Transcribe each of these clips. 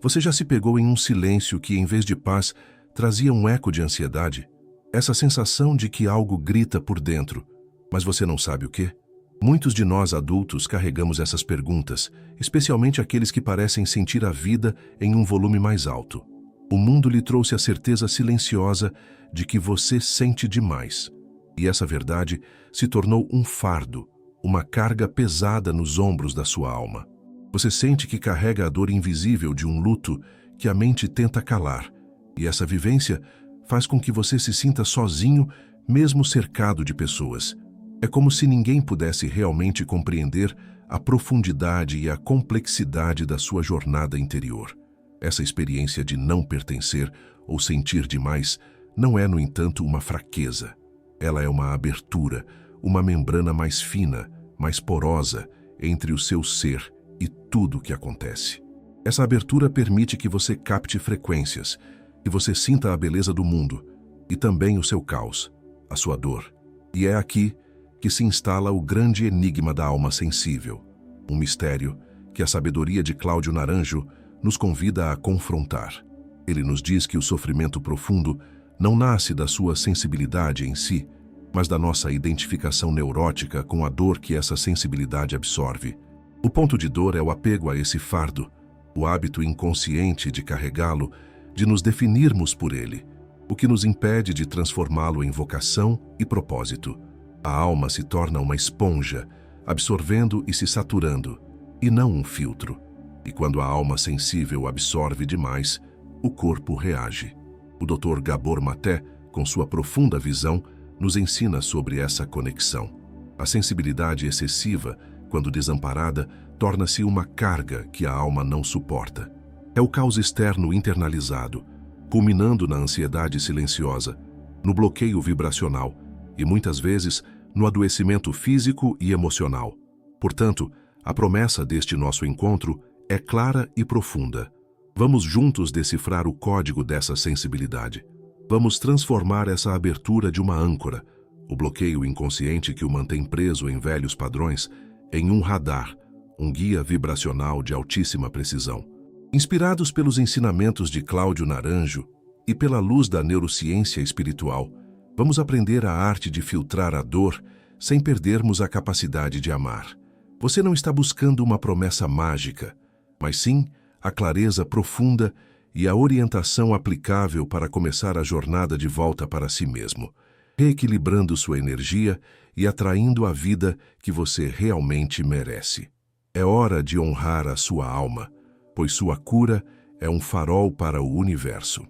Você já se pegou em um silêncio que, em vez de paz, trazia um eco de ansiedade? Essa sensação de que algo grita por dentro, mas você não sabe o quê? Muitos de nós adultos carregamos essas perguntas, especialmente aqueles que parecem sentir a vida em um volume mais alto. O mundo lhe trouxe a certeza silenciosa de que você sente demais. E essa verdade se tornou um fardo, uma carga pesada nos ombros da sua alma. Você sente que carrega a dor invisível de um luto que a mente tenta calar, e essa vivência faz com que você se sinta sozinho, mesmo cercado de pessoas. É como se ninguém pudesse realmente compreender a profundidade e a complexidade da sua jornada interior. Essa experiência de não pertencer ou sentir demais não é, no entanto, uma fraqueza. Ela é uma abertura, uma membrana mais fina, mais porosa entre o seu ser e tudo o que acontece. Essa abertura permite que você capte frequências, que você sinta a beleza do mundo e também o seu caos, a sua dor. E é aqui que se instala o grande enigma da alma sensível, um mistério que a sabedoria de Cláudio Naranjo nos convida a confrontar. Ele nos diz que o sofrimento profundo não nasce da sua sensibilidade em si, mas da nossa identificação neurótica com a dor que essa sensibilidade absorve. O ponto de dor é o apego a esse fardo, o hábito inconsciente de carregá-lo, de nos definirmos por ele, o que nos impede de transformá-lo em vocação e propósito. A alma se torna uma esponja, absorvendo e se saturando, e não um filtro. E quando a alma sensível absorve demais, o corpo reage. O Dr. Gabor Maté, com sua profunda visão, nos ensina sobre essa conexão. A sensibilidade excessiva, quando desamparada, torna-se uma carga que a alma não suporta. É o caos externo internalizado, culminando na ansiedade silenciosa, no bloqueio vibracional e, muitas vezes, no adoecimento físico e emocional. Portanto, a promessa deste nosso encontro é clara e profunda. Vamos juntos decifrar o código dessa sensibilidade. Vamos transformar essa abertura de uma âncora, o bloqueio inconsciente que o mantém preso em velhos padrões, em um radar, um guia vibracional de altíssima precisão. Inspirados pelos ensinamentos de Cláudio Naranjo e pela luz da neurociência espiritual, vamos aprender a arte de filtrar a dor sem perdermos a capacidade de amar. Você não está buscando uma promessa mágica, mas sim a clareza profunda e a orientação aplicável para começar a jornada de volta para si mesmo, reequilibrando sua energia e atraindo a vida que você realmente merece. É hora de honrar a sua alma, pois sua cura é um farol para o universo.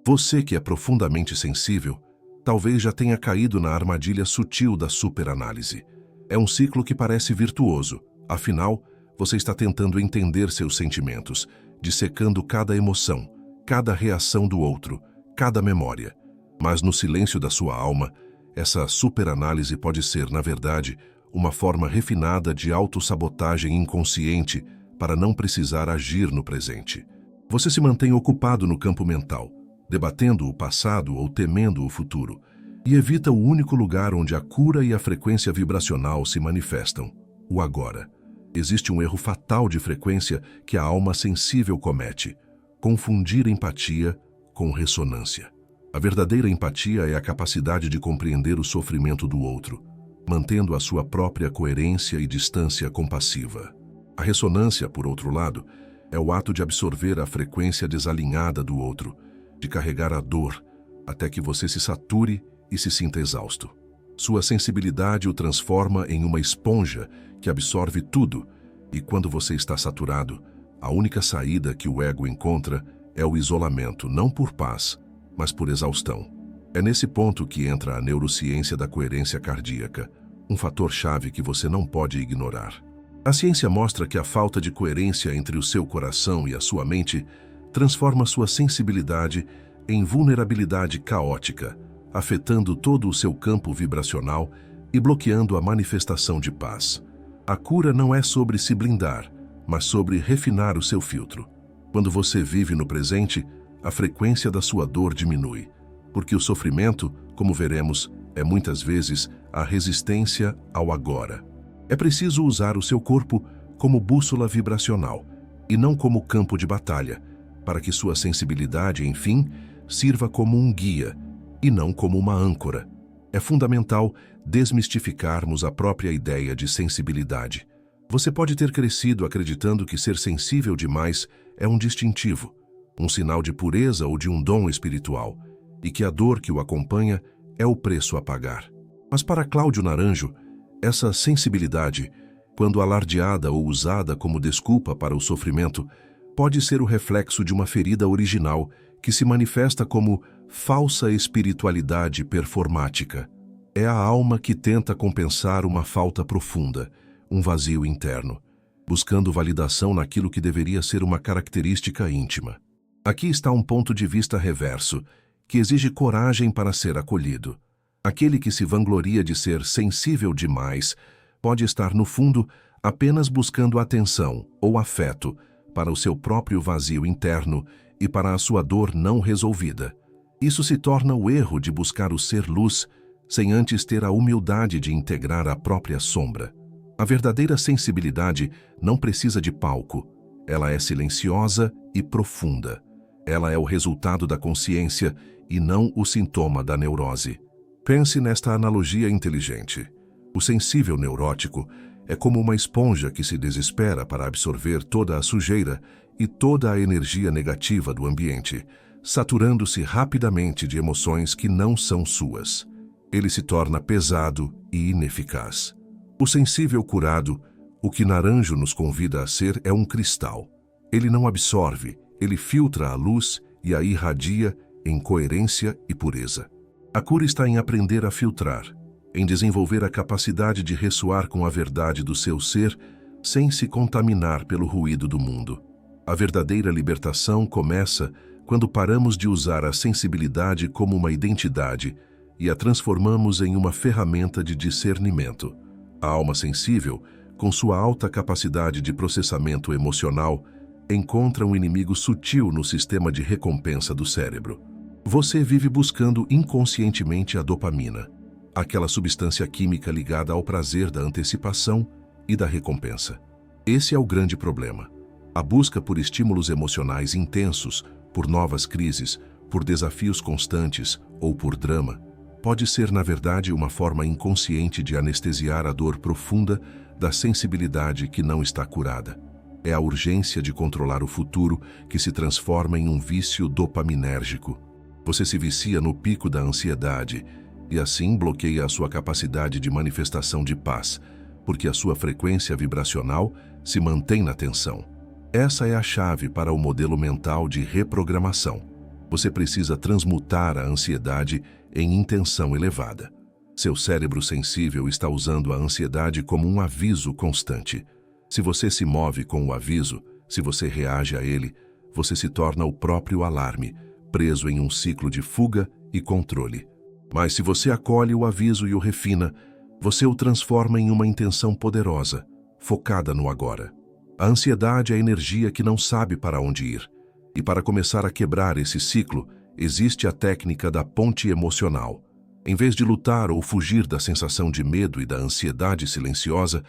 Você que é profundamente sensível, talvez já tenha caído na armadilha sutil da superanálise. É um ciclo que parece virtuoso, afinal, você está tentando entender seus sentimentos, dissecando cada emoção, cada reação do outro, cada memória. Mas no silêncio da sua alma, essa superanálise pode ser, na verdade, uma forma refinada de autossabotagem inconsciente para não precisar agir no presente. Você se mantém ocupado no campo mental, debatendo o passado ou temendo o futuro, e evita o único lugar onde a cura e a frequência vibracional se manifestam, o agora. Existe um erro fatal de frequência que a alma sensível comete: confundir empatia com ressonância. A verdadeira empatia é a capacidade de compreender o sofrimento do outro, mantendo a sua própria coerência e distância compassiva. A ressonância, por outro lado, é o ato de absorver a frequência desalinhada do outro, de carregar a dor até que você se sature e se sinta exausto. Sua sensibilidade o transforma em uma esponja que absorve tudo, e quando você está saturado, a única saída que o ego encontra é o isolamento, não por paz, mas por exaustão. É nesse ponto que entra a neurociência da coerência cardíaca, um fator-chave que você não pode ignorar. A ciência mostra que a falta de coerência entre o seu coração e a sua mente transforma sua sensibilidade em vulnerabilidade caótica, afetando todo o seu campo vibracional e bloqueando a manifestação de paz. A cura não é sobre se blindar, mas sobre refinar o seu filtro. Quando você vive no presente, a frequência da sua dor diminui, porque o sofrimento, como veremos, é muitas vezes a resistência ao agora. É preciso usar o seu corpo como bússola vibracional, e não como campo de batalha, para que sua sensibilidade, enfim, sirva como um guia e não como uma âncora. É fundamental desmistificarmos a própria ideia de sensibilidade. Você pode ter crescido acreditando que ser sensível demais é um distintivo, um sinal de pureza ou de um dom espiritual, e que a dor que o acompanha é o preço a pagar. Mas para Cláudio Naranjo, essa sensibilidade, quando alardeada ou usada como desculpa para o sofrimento, pode ser o reflexo de uma ferida original que se manifesta como falsa espiritualidade performática. É a alma que tenta compensar uma falta profunda, um vazio interno, buscando validação naquilo que deveria ser uma característica íntima. Aqui está um ponto de vista reverso, que exige coragem para ser acolhido. Aquele que se vangloria de ser sensível demais pode estar, no fundo, apenas buscando atenção ou afeto para o seu próprio vazio interno e para a sua dor não resolvida. Isso se torna o erro de buscar o ser luz sem antes ter a humildade de integrar a própria sombra. A verdadeira sensibilidade não precisa de palco. Ela é silenciosa e profunda. Ela é o resultado da consciência e não o sintoma da neurose. Pense nesta analogia inteligente. O sensível neurótico é como uma esponja que se desespera para absorver toda a sujeira e toda a energia negativa do ambiente, saturando-se rapidamente de emoções que não são suas. Ele se torna pesado e ineficaz. O sensível curado, o que Naranjo nos convida a ser, é um cristal. Ele não absorve, ele filtra a luz e a irradia em coerência e pureza. A cura está em aprender a filtrar, em desenvolver a capacidade de ressoar com a verdade do seu ser sem se contaminar pelo ruído do mundo. A verdadeira libertação começa quando paramos de usar a sensibilidade como uma identidade e a transformamos em uma ferramenta de discernimento. A alma sensível, com sua alta capacidade de processamento emocional, encontra um inimigo sutil no sistema de recompensa do cérebro. Você vive buscando inconscientemente a dopamina, aquela substância química ligada ao prazer da antecipação e da recompensa. Esse é o grande problema. A busca por estímulos emocionais intensos, por novas crises, por desafios constantes ou por drama, pode ser, na verdade, uma forma inconsciente de anestesiar a dor profunda da sensibilidade que não está curada. É a urgência de controlar o futuro que se transforma em um vício dopaminérgico. Você se vicia no pico da ansiedade e assim bloqueia a sua capacidade de manifestação de paz, porque a sua frequência vibracional se mantém na tensão. Essa é a chave para o modelo mental de reprogramação. Você precisa transmutar a ansiedade em intenção elevada. Seu cérebro sensível está usando a ansiedade como um aviso constante. Se você se move com o aviso, se você reage a ele, você se torna o próprio alarme, preso em um ciclo de fuga e controle. Mas se você acolhe o aviso e o refina, você o transforma em uma intenção poderosa, focada no agora. A ansiedade é a energia que não sabe para onde ir. E para começar a quebrar esse ciclo, existe a técnica da ponte emocional. Em vez de lutar ou fugir da sensação de medo e da ansiedade silenciosa,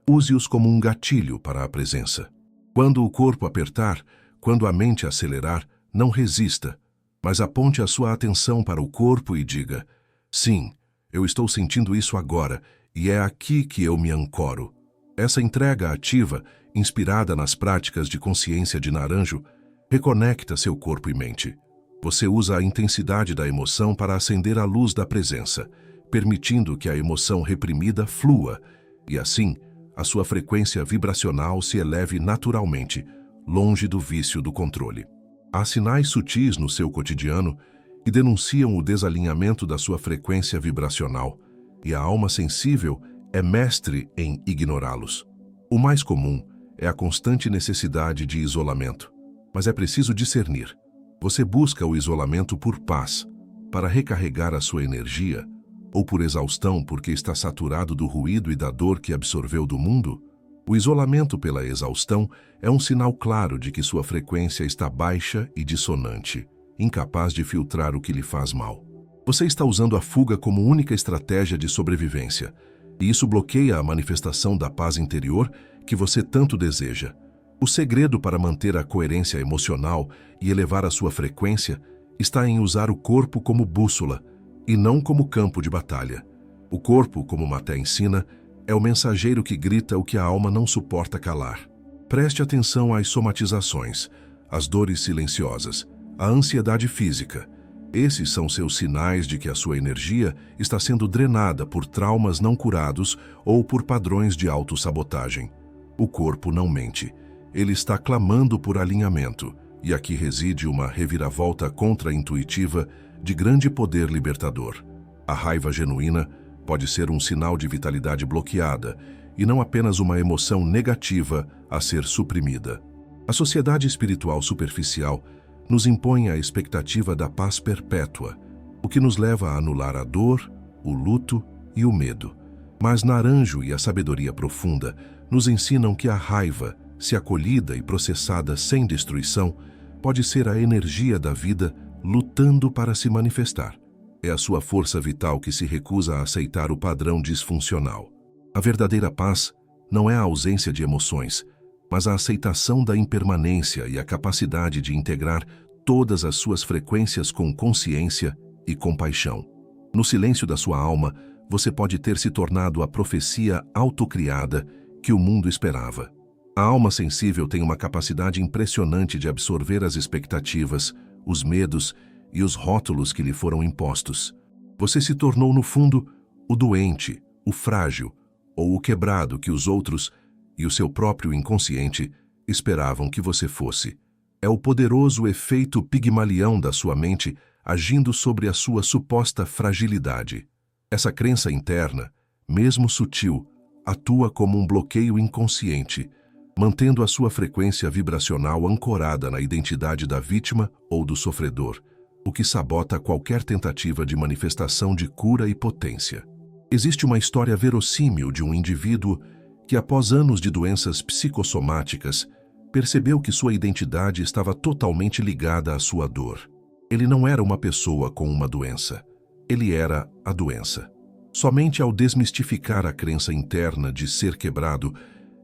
use-os como um gatilho para a presença. Quando o corpo apertar, quando a mente acelerar, não resista, mas aponte a sua atenção para o corpo e diga: sim, eu estou sentindo isso agora e é aqui que eu me ancoro. Essa entrega ativa, inspirada nas práticas de consciência de Naranjo, reconecta seu corpo e mente. Você usa a intensidade da emoção para acender a luz da presença, permitindo que a emoção reprimida flua e, assim, a sua frequência vibracional se eleve naturalmente, longe do vício do controle. Há sinais sutis no seu cotidiano que denunciam o desalinhamento da sua frequência vibracional, e a alma sensível é mestre em ignorá-los. O mais comum é a constante necessidade de isolamento, mas é preciso discernir. Você busca o isolamento por paz, para recarregar a sua energia, ou por exaustão porque está saturado do ruído e da dor que absorveu do mundo? O isolamento pela exaustão é um sinal claro de que sua frequência está baixa e dissonante, incapaz de filtrar o que lhe faz mal. Você está usando a fuga como única estratégia de sobrevivência, e isso bloqueia a manifestação da paz interior que você tanto deseja. O segredo para manter a coerência emocional e elevar a sua frequência está em usar o corpo como bússola e não como campo de batalha. O corpo, como Maté ensina, é o mensageiro que grita o que a alma não suporta calar. Preste atenção às somatizações, às dores silenciosas, à ansiedade física. Esses são seus sinais de que a sua energia está sendo drenada por traumas não curados ou por padrões de autossabotagem. O corpo não mente. Ele está clamando por alinhamento, e aqui reside uma reviravolta contra-intuitiva de grande poder libertador. A raiva genuína pode ser um sinal de vitalidade bloqueada e não apenas uma emoção negativa a ser suprimida. A sociedade espiritual superficial nos impõe a expectativa da paz perpétua, o que nos leva a anular a dor, o luto e o medo. Mas Naranjo e a sabedoria profunda nos ensinam que a raiva, se acolhida e processada sem destruição, pode ser a energia da vida lutando para se manifestar. É a sua força vital que se recusa a aceitar o padrão disfuncional. A verdadeira paz não é a ausência de emoções, mas a aceitação da impermanência e a capacidade de integrar todas as suas frequências com consciência e compaixão. No silêncio da sua alma, você pode ter se tornado a profecia autocriada que o mundo esperava. A alma sensível tem uma capacidade impressionante de absorver as expectativas, os medos e os rótulos que lhe foram impostos. Você se tornou, no fundo, o doente, o frágil ou o quebrado que os outros e o seu próprio inconsciente esperavam que você fosse. É o poderoso efeito Pigmalião da sua mente agindo sobre a sua suposta fragilidade. Essa crença interna, mesmo sutil, atua como um bloqueio inconsciente, mantendo a sua frequência vibracional ancorada na identidade da vítima ou do sofredor, o que sabota qualquer tentativa de manifestação de cura e potência. Existe uma história verossímil de um indivíduo que, após anos de doenças psicossomáticas, percebeu que sua identidade estava totalmente ligada à sua dor. Ele não era uma pessoa com uma doença. Ele era a doença. Somente ao desmistificar a crença interna de ser quebrado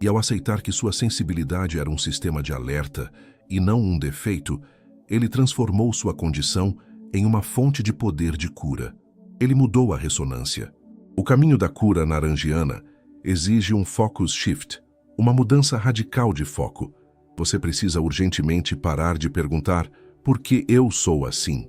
e ao aceitar que sua sensibilidade era um sistema de alerta e não um defeito, ele transformou sua condição em uma fonte de poder de cura. Ele mudou a ressonância. O caminho da cura naranjiana exige um focus shift, uma mudança radical de foco. Você precisa urgentemente parar de perguntar por que eu sou assim,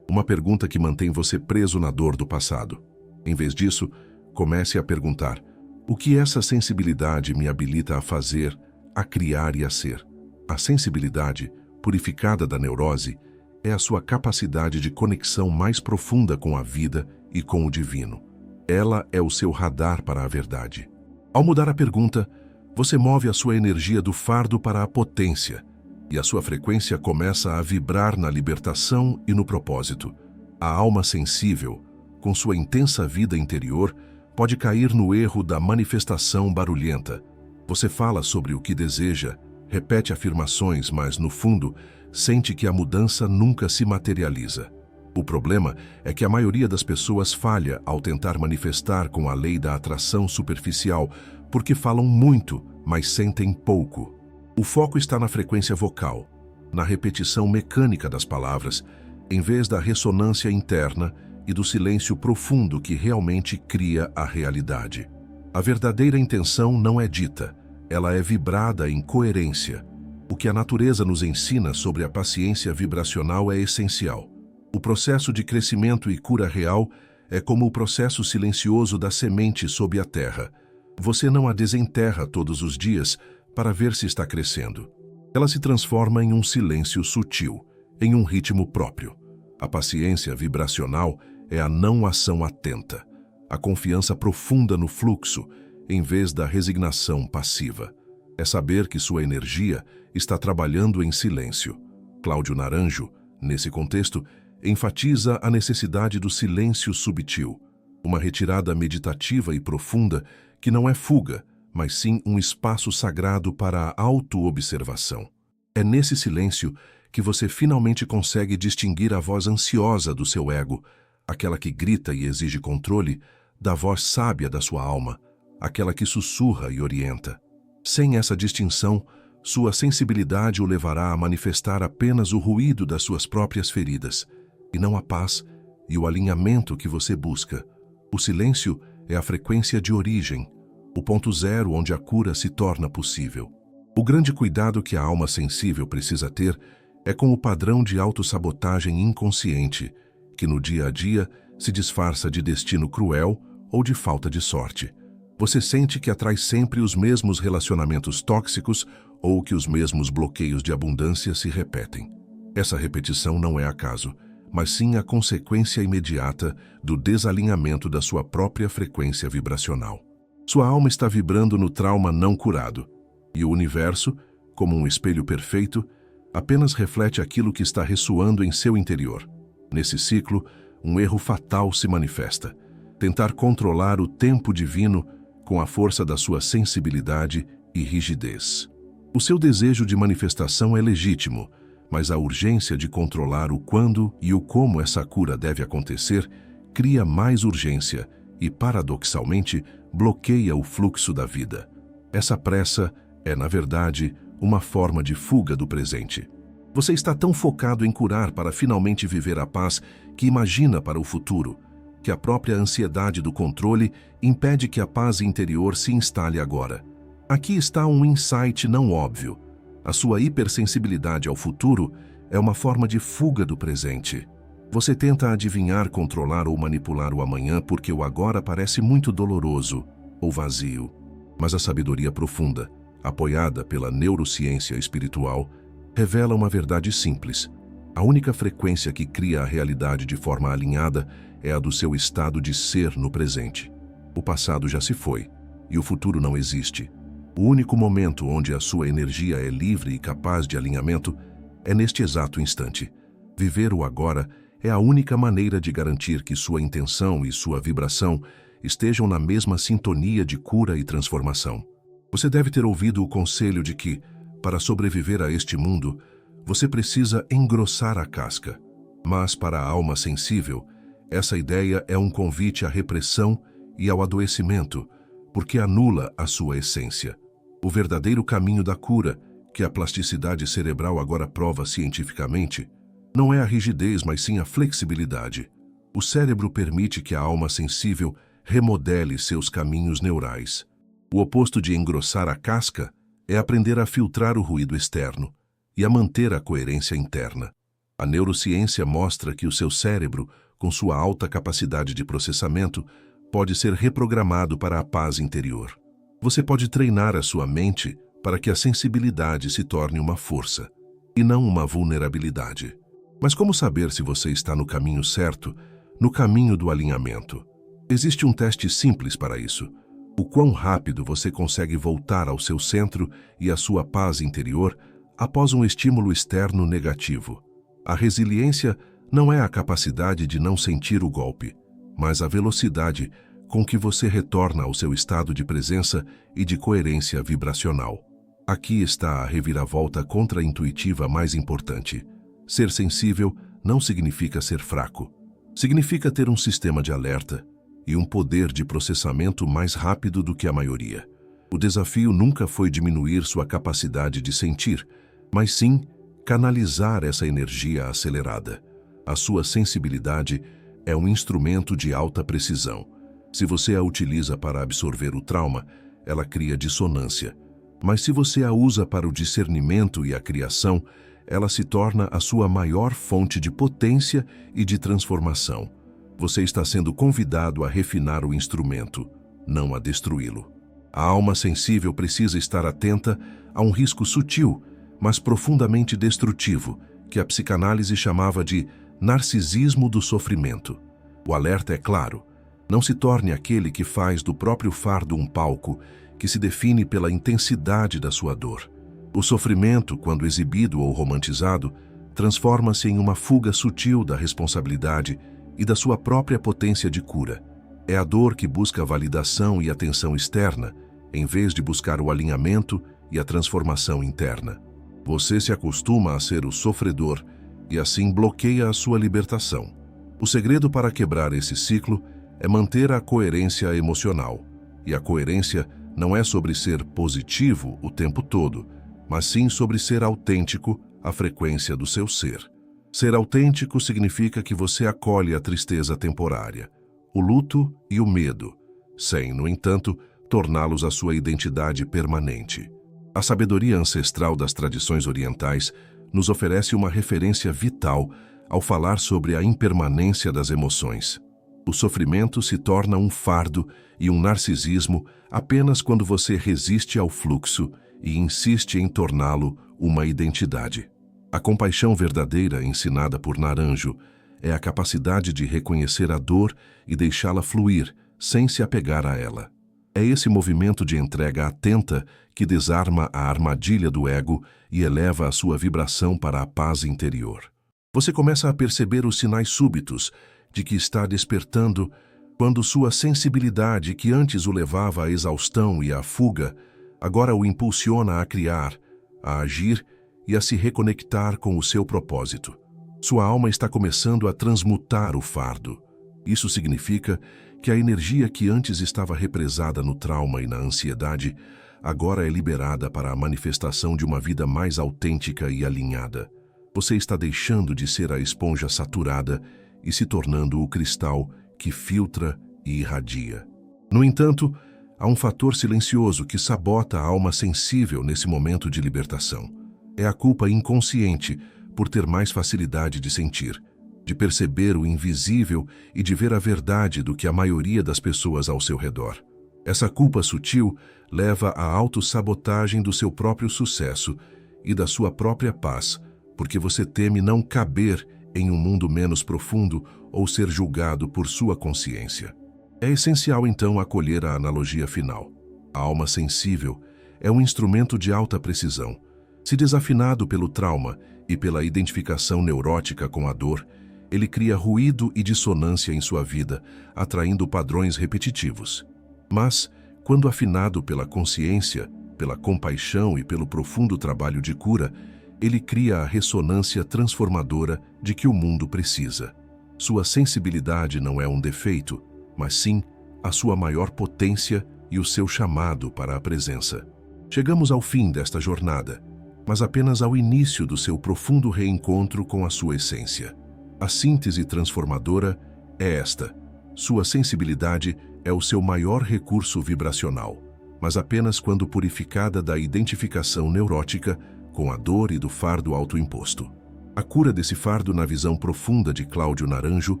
uma pergunta que mantém você preso na dor do passado. Em vez disso, comece a perguntar: o que essa sensibilidade me habilita a fazer, a criar e a ser? A sensibilidade, purificada da neurose, é a sua capacidade de conexão mais profunda com a vida e com o divino. Ela é o seu radar para a verdade. Ao mudar a pergunta, você move a sua energia do fardo para a potência, e a sua frequência começa a vibrar na libertação e no propósito. A alma sensível, com sua intensa vida interior, pode cair no erro da manifestação barulhenta. Você fala sobre o que deseja, repete afirmações, mas, no fundo, sente que a mudança nunca se materializa. O problema é que a maioria das pessoas falha ao tentar manifestar com a lei da atração superficial, porque falam muito, mas sentem pouco. O foco está na frequência vocal, na repetição mecânica das palavras, em vez da ressonância interna e do silêncio profundo que realmente cria a realidade. A verdadeira intenção não é dita, ela é vibrada em coerência. O que a natureza nos ensina sobre a paciência vibracional é essencial. O processo de crescimento e cura real é como o processo silencioso da semente sob a terra. Você não a desenterra todos os dias para ver se está crescendo. Ela se transforma em um silêncio sutil, em um ritmo próprio. A paciência vibracional é a não ação atenta, a confiança profunda no fluxo, em vez da resignação passiva. É saber que sua energia está trabalhando em silêncio. Cláudio Naranjo, nesse contexto, enfatiza a necessidade do silêncio subtil, uma retirada meditativa e profunda que não é fuga, mas sim um espaço sagrado para a auto-observação. É nesse silêncio que você finalmente consegue distinguir a voz ansiosa do seu ego, aquela que grita e exige controle, da voz sábia da sua alma, aquela que sussurra e orienta. Sem essa distinção, sua sensibilidade o levará a manifestar apenas o ruído das suas próprias feridas, e não a paz e o alinhamento que você busca. O silêncio é a frequência de origem, o ponto zero onde a cura se torna possível. O grande cuidado que a alma sensível precisa ter é com o padrão de autossabotagem inconsciente, que no dia a dia se disfarça de destino cruel ou de falta de sorte. Você sente que atrai sempre os mesmos relacionamentos tóxicos ou que os mesmos bloqueios de abundância se repetem. Essa repetição não é acaso, mas sim a consequência imediata do desalinhamento da sua própria frequência vibracional. Sua alma está vibrando no trauma não curado, e o universo, como um espelho perfeito, apenas reflete aquilo que está ressoando em seu interior. Nesse ciclo, um erro fatal se manifesta: tentar controlar o tempo divino com a força da sua sensibilidade e rigidez. O seu desejo de manifestação é legítimo, mas a urgência de controlar o quando e o como essa cura deve acontecer cria mais urgência e, paradoxalmente, bloqueia o fluxo da vida. Essa pressa é, na verdade, uma forma de fuga do presente. Você está tão focado em curar para finalmente viver a paz que imagina para o futuro, que a própria ansiedade do controle impede que a paz interior se instale agora. Aqui está um insight não óbvio. A sua hipersensibilidade ao futuro é uma forma de fuga do presente. Você tenta adivinhar, controlar ou manipular o amanhã porque o agora parece muito doloroso ou vazio. Mas a sabedoria profunda, apoiada pela neurociência espiritual, revela uma verdade simples. A única frequência que cria a realidade de forma alinhada é a do seu estado de ser no presente. O passado já se foi, e o futuro não existe. O único momento onde a sua energia é livre e capaz de alinhamento é neste exato instante. Viver o agora é a única maneira de garantir que sua intenção e sua vibração estejam na mesma sintonia de cura e transformação. Você deve ter ouvido o conselho de que, para sobreviver a este mundo, você precisa engrossar a casca. Mas para a alma sensível, essa ideia é um convite à repressão e ao adoecimento, porque anula a sua essência. O verdadeiro caminho da cura, que a plasticidade cerebral agora prova cientificamente, não é a rigidez, mas sim a flexibilidade. O cérebro permite que a alma sensível remodele seus caminhos neurais. O oposto de engrossar a casca é aprender a filtrar o ruído externo e a manter a coerência interna. A neurociência mostra que o seu cérebro, com sua alta capacidade de processamento, pode ser reprogramado para a paz interior. Você pode treinar a sua mente para que a sensibilidade se torne uma força, e não uma vulnerabilidade. Mas como saber se você está no caminho certo, no caminho do alinhamento? Existe um teste simples para isso. O quão rápido você consegue voltar ao seu centro e à sua paz interior após um estímulo externo negativo. A resiliência não é a capacidade de não sentir o golpe, mas a velocidade com que você retorna ao seu estado de presença e de coerência vibracional. Aqui está a reviravolta contra-intuitiva mais importante. Ser sensível não significa ser fraco. Significa ter um sistema de alerta e um poder de processamento mais rápido do que a maioria. O desafio nunca foi diminuir sua capacidade de sentir, mas sim canalizar essa energia acelerada. A sua sensibilidade é um instrumento de alta precisão. Se você a utiliza para absorver o trauma, ela cria dissonância. Mas se você a usa para o discernimento e a criação, ela se torna a sua maior fonte de potência e de transformação. Você está sendo convidado a refinar o instrumento, não a destruí-lo. A alma sensível precisa estar atenta a um risco sutil, mas profundamente destrutivo, que a psicanálise chamava de narcisismo do sofrimento. O alerta é claro: não se torne aquele que faz do próprio fardo um palco, que se define pela intensidade da sua dor. O sofrimento, quando exibido ou romantizado, transforma-se em uma fuga sutil da responsabilidade e da sua própria potência de cura. É a dor que busca validação e atenção externa, em vez de buscar o alinhamento e a transformação interna. Você se acostuma a ser o sofredor e assim bloqueia a sua libertação. O segredo para quebrar esse ciclo é manter a coerência emocional. E a coerência não é sobre ser positivo o tempo todo, mas sim sobre ser autêntico, a frequência do seu ser. Ser autêntico significa que você acolhe a tristeza temporária, o luto e o medo, sem, no entanto, torná-los a sua identidade permanente. A sabedoria ancestral das tradições orientais nos oferece uma referência vital ao falar sobre a impermanência das emoções. O sofrimento se torna um fardo e um narcisismo apenas quando você resiste ao fluxo e insiste em torná-lo uma identidade. A compaixão verdadeira ensinada por Naranjo é a capacidade de reconhecer a dor e deixá-la fluir sem se apegar a ela. É esse movimento de entrega atenta que desarma a armadilha do ego e eleva a sua vibração para a paz interior. Você começa a perceber os sinais súbitos de que está despertando quando sua sensibilidade, que antes o levava à exaustão e à fuga, agora o impulsiona a criar, a agir e a se reconectar com o seu propósito. Sua alma está começando a transmutar o fardo. Isso significa que a energia que antes estava represada no trauma e na ansiedade, agora é liberada para a manifestação de uma vida mais autêntica e alinhada. Você está deixando de ser a esponja saturada e se tornando o cristal que filtra e irradia. No entanto, há um fator silencioso que sabota a alma sensível nesse momento de libertação. É a culpa inconsciente por ter mais facilidade de sentir, de perceber o invisível e de ver a verdade do que a maioria das pessoas ao seu redor. Essa culpa sutil leva à autossabotagem do seu próprio sucesso e da sua própria paz, porque você teme não caber em um mundo menos profundo ou ser julgado por sua consciência. É essencial, então, acolher a analogia final. A alma sensível é um instrumento de alta precisão. Se desafinado pelo trauma e pela identificação neurótica com a dor, ele cria ruído e dissonância em sua vida, atraindo padrões repetitivos. Mas, quando afinado pela consciência, pela compaixão e pelo profundo trabalho de cura, ele cria a ressonância transformadora de que o mundo precisa. Sua sensibilidade não é um defeito, mas sim a sua maior potência e o seu chamado para a presença. Chegamos ao fim desta jornada, mas apenas ao início do seu profundo reencontro com a sua essência. A síntese transformadora é esta: sua sensibilidade é o seu maior recurso vibracional, mas apenas quando purificada da identificação neurótica com a dor e do fardo autoimposto. A cura desse fardo, na visão profunda de Cláudio Naranjo,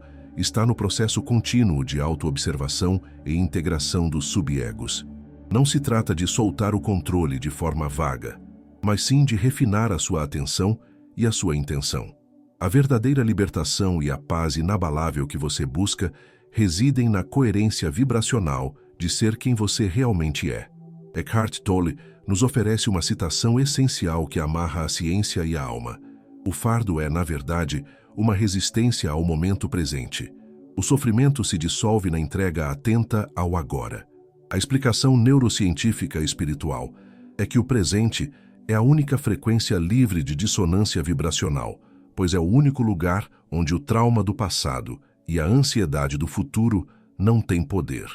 está no processo contínuo de autoobservação e integração dos subegos. Não se trata de soltar o controle de forma vaga, mas sim de refinar a sua atenção e a sua intenção. A verdadeira libertação e a paz inabalável que você busca residem na coerência vibracional de ser quem você realmente é. Eckhart Tolle nos oferece uma citação essencial que amarra a ciência e a alma. O fardo é, na verdade, uma resistência ao momento presente. O sofrimento se dissolve na entrega atenta ao agora. A explicação neurocientífica e espiritual é que o presente é a única frequência livre de dissonância vibracional, pois é o único lugar onde o trauma do passado e a ansiedade do futuro não têm poder.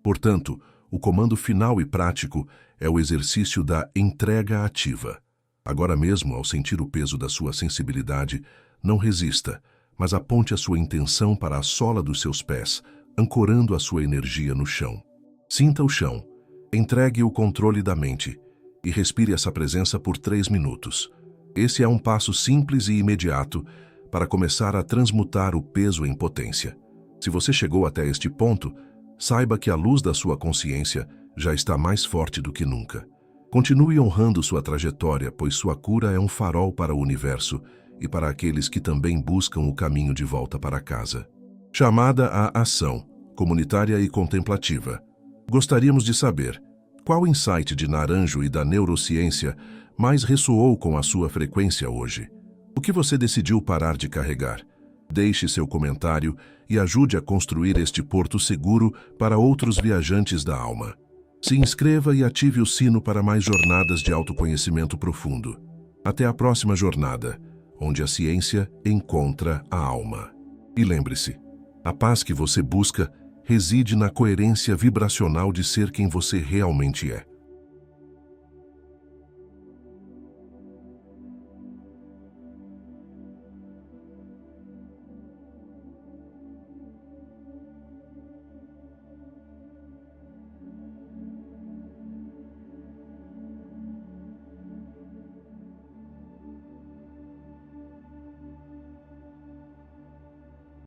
Portanto, o comando final e prático é o exercício da entrega ativa. Agora mesmo, ao sentir o peso da sua sensibilidade, não resista, mas aponte a sua intenção para a sola dos seus pés, ancorando a sua energia no chão. Sinta o chão, entregue o controle da mente e respire essa presença por 3 minutos. Esse é um passo simples e imediato para começar a transmutar o peso em potência. Se você chegou até este ponto, saiba que a luz da sua consciência já está mais forte do que nunca. Continue honrando sua trajetória, pois sua cura é um farol para o universo e para aqueles que também buscam o caminho de volta para casa. Chamada à ação, comunitária e contemplativa. Gostaríamos de saber qual insight de Naranjo e da neurociência mais ressoou com a sua frequência hoje. O que você decidiu parar de carregar? Deixe seu comentário e ajude a construir este porto seguro para outros viajantes da alma. Se inscreva e ative o sino para mais jornadas de autoconhecimento profundo. Até a próxima jornada, onde a ciência encontra a alma. E lembre-se, a paz que você busca reside na coerência vibracional de ser quem você realmente é.